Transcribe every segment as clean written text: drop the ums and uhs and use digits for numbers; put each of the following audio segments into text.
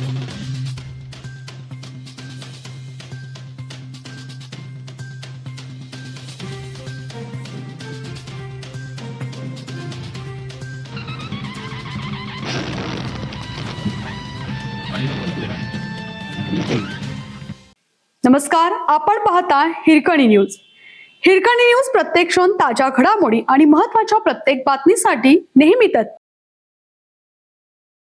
नमस्कार, आपण पाहता हिरकणी न्यूज. हिरकणी न्यूज प्रत्येक क्षण ताज्या घडामोडी आणि महत्त्वाच्या प्रत्येक बातमीसाठी नेहमी तत्पर.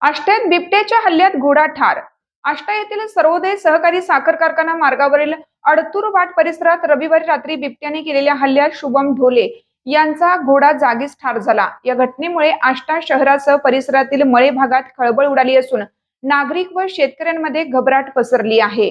आष्ट्यात बिबट्याच्या हल्ल्यात घोडा ठार. आष्टा येथील सर्वोदय सहकारी साखर कारखाना मार्गावरील अडतूर वाट परिसरात रविवारी रात्री बिबट्याने केलेल्या हल्ल्यात शुभम ढोले यांचा घोडा जागीच ठार झाला. या घटनेमुळे आष्टा शहरासह परिसरातील मळे भागात खळबळ उडाली असून नागरिक व शेतकऱ्यांमध्ये घबराट पसरली आहे.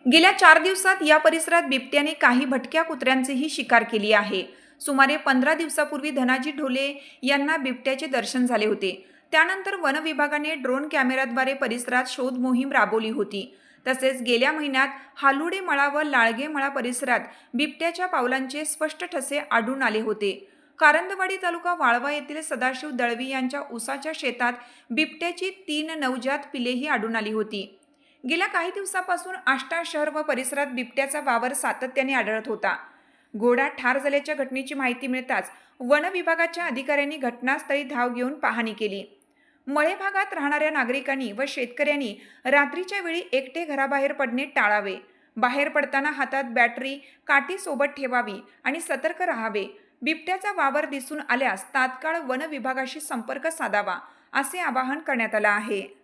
गेल्या 4 दिवसात या परिसरात बिबट्याने काही भटक्या कुत्र्यांचीही शिकार केली आहे. सुमारे 15 दिवसापूर्वी धनाजी ढोले यांना बिबट्याचे दर्शन झाले होते. त्यानंतर वन विभागाने ड्रोन कॅमेऱ्याद्वारे परिसरात शोध मोहीम राबवली होती. तसेच गेल्या महिन्यात हालुडे मळा व लाळगे मळा परिसरात बिबट्याच्या पावलांचे स्पष्ट ठसे आढळून आले होते. कारंदवाडी तालुका वाळवा येथील सदाशिव दळवी यांच्या उसाच्या शेतात बिबट्याची 3 नवजात पिलेही आढळून आली होती. गेल्या काही दिवसापासून आष्टा शहर व परिसरात बिबट्याचा वावर सातत्याने आढळत होता. घोडा ठार झाल्याच्या घटनेची माहिती मिळताच वन विभागाच्या अधिकाऱ्यांनी घटनास्थळी धाव घेऊन पाहणी केली. मळे भागात राहणाऱ्या नागरिकांनी व शेतकऱ्यांनी रात्रीच्या वेळी एकटे घराबाहेर पडणे टाळावे. बाहेर पडताना हातात बॅटरी काठी सोबत ठेवावी आणि सतर्क राहावे. बिबट्याचा वावर दिसून आल्यास तात्काळ वन विभागाशी संपर्क साधावा, असे आवाहन करण्यात आले आहे.